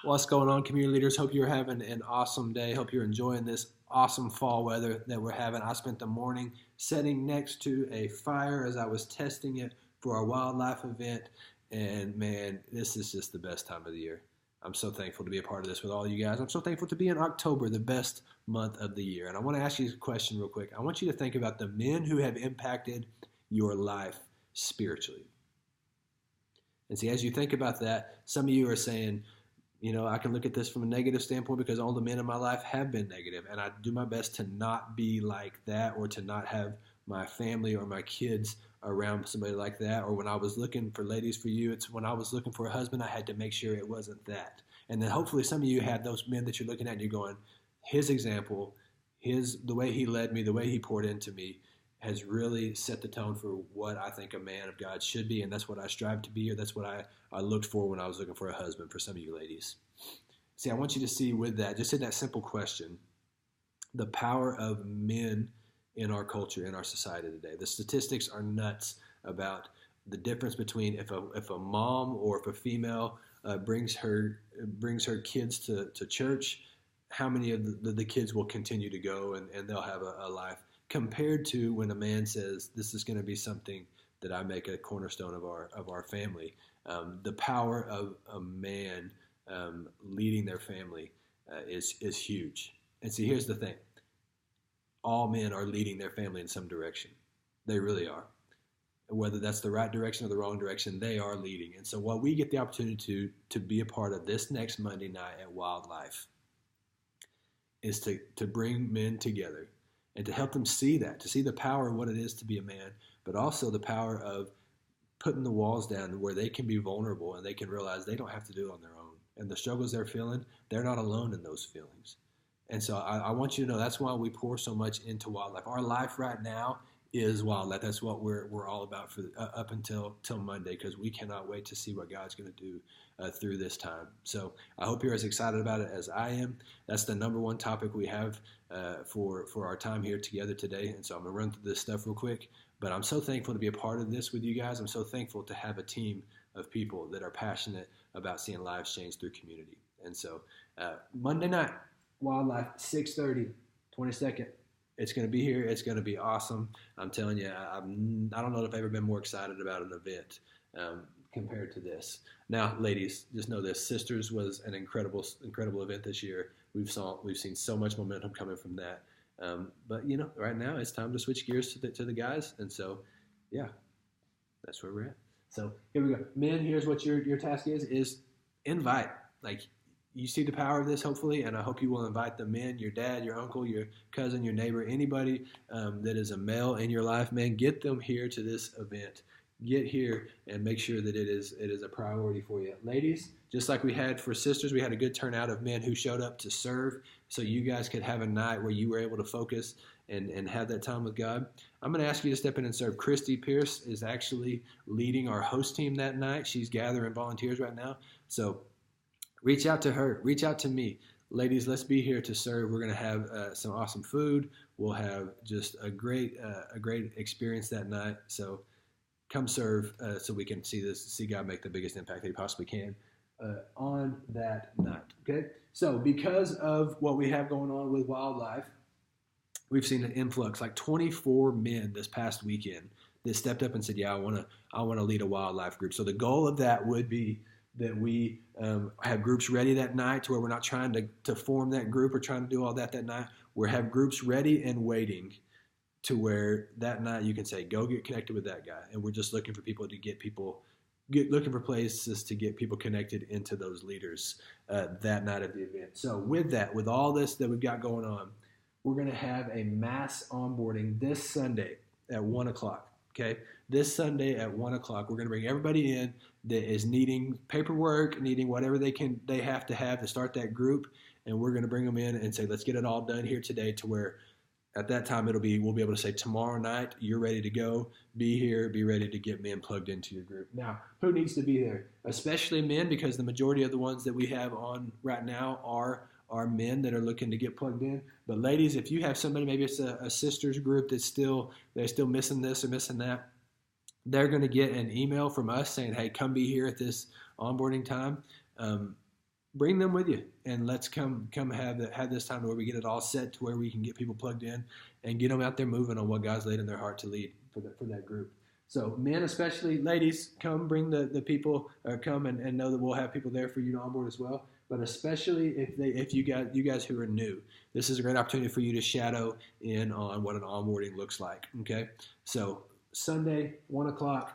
What's going on, community leaders? Hope you're having an awesome day. Hope you're enjoying this awesome fall weather that we're having. I spent the morning sitting next to a fire as I was testing it for our wildlife event. And man, this is just the best time of the year. I'm so thankful to be a part of this with all you guys. I'm so thankful to be in October, the best month of the year. And I want to ask you a question real quick. I want you to think about the men who have impacted your life spiritually. And see, as you think about that, some of you are saying, I can look at this from a negative standpoint because all the men in my life have been negative, and I do my best to not be like that or to not have my family or my kids around somebody like that. Or when I was looking for ladies for you, it's when I was looking for a husband, I had to make sure it wasn't that. And then hopefully some of you had those men that you're looking at and you're going, his example, the way he led me, the way he poured into me has really set the tone for what I think a man of God should be, and that's what I strive to be, or that's what I looked for when I was looking for a husband for some of you ladies. See, I want you to see with that, just in that simple question, the power of men in our culture, in our society today. The statistics are nuts about the difference between if a mom or if a female brings her kids to church, how many of the kids will continue to go and they'll have a life compared to when a man says, this is going to be something that I make a cornerstone of our family. The power of a man leading their family is huge. And see, here's the thing. All men are leading their family in some direction. They really are. Whether that's the right direction or the wrong direction, they are leading. And so what we get the opportunity to be a part of this next Monday night at Wildlife is to bring men together and to help them see that, to see the power of what it is to be a man, but also the power of putting the walls down where they can be vulnerable and they can realize they don't have to do it on their own. And the struggles they're feeling, they're not alone in those feelings. And so I want you to know that's why we pour so much into wildlife. Our life right now is wildlife. That's what we're all about for up until Monday, because we cannot wait to see what God's going to do through this time. So I hope you're as excited about it as I am. That's the number one topic we have for our time here together today. And so I'm going to run through this stuff real quick. But I'm so thankful to be a part of this with you guys. I'm so thankful to have a team of people that are passionate about seeing lives change through community. And so Monday night, Wildlife, 6:30, 22nd. It's going to be here. It's going to be awesome. I'm telling you, I don't know if I've ever been more excited about an event compared to this. Now, ladies, just know this. Sisters was an incredible event this year. We've seen so much momentum coming from that. But right now it's time to switch gears to the guys. And so, yeah, that's where we're at. So here we go. Men, here's what your task is invite. Like, you see the power of this, hopefully, and I hope you will invite the men, your dad, your uncle, your cousin, your neighbor, anybody that is a male in your life, man, get them here to this event. Get here and make sure that it is a priority for you. Ladies, just like we had for sisters, we had a good turnout of men who showed up to serve so you guys could have a night where you were able to focus and have that time with God. I'm going to ask you to step in and serve. Christy Pierce is actually leading our host team that night. She's gathering volunteers right now. So reach out to her. Reach out to me. Ladies, let's be here to serve. We're going to have some awesome food. We'll have just a great experience that night. So come serve so we can see God make the biggest impact that he possibly can on that night. Okay? So because of what we have going on with wildlife, we've seen an influx, like 24 men this past weekend that stepped up and said, yeah, I want to lead a wildlife group. So the goal of that would be that we have groups ready that night to where we're not trying to form that group or trying to do all that night. We have groups ready and waiting to where that night you can say, go get connected with that guy. And we're just looking for people to looking for places to get people connected into those leaders that night of the event. So with all this that we've got going on, we're going to have a mass onboarding this Sunday at 1 o'clock. Okay, this Sunday at 1 o'clock, we're going to bring everybody in that is needing paperwork, needing whatever they have to start that group, and we're going to bring them in and say, let's get it all done here today, to where at that time we'll be able to say, tomorrow night you're ready to go, be here, be ready to get men plugged into your group. Now, who needs to be there? Especially men, because the majority of the ones that we have on right now are men that are looking to get plugged in. But ladies, if you have somebody, maybe it's a sisters group they're still missing this or missing that, they're going to get an email from us saying, hey, come be here at this onboarding time. bring them with you, and let's come have this time where we get it all set to where we can get people plugged in and get them out there moving on what God's laid in their heart to lead for that group. So men, especially ladies, come bring the people, come and know that we'll have people there for you to onboard as well. But especially if you guys who are new, this is a great opportunity for you to shadow in on what an onboarding looks like. Okay, so Sunday 1:00,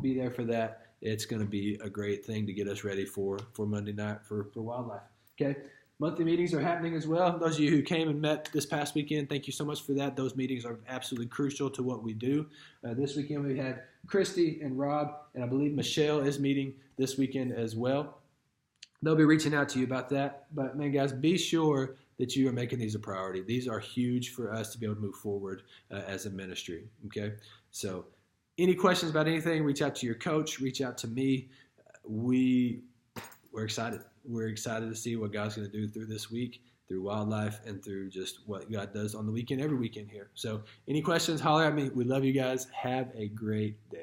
be there for that. It's going to be a great thing to get us ready for Monday night for wildlife. Okay. Monthly meetings are happening as well. Those of you who came and met this past weekend, thank you so much for that. Those meetings are absolutely crucial to what we do. This weekend we had Christy and Rob, and I believe Michelle is meeting this weekend as well. They'll be reaching out to you about that. But man, guys, be sure that you are making these a priority. These are huge for us to be able to move forward as a ministry. Okay. So any questions about anything, reach out to your coach, reach out to me. We're excited. We're excited to see what God's going to do through this week, through wildlife, and through just what God does on the weekend, every weekend here. So any questions, holler at me. We love you guys. Have a great day.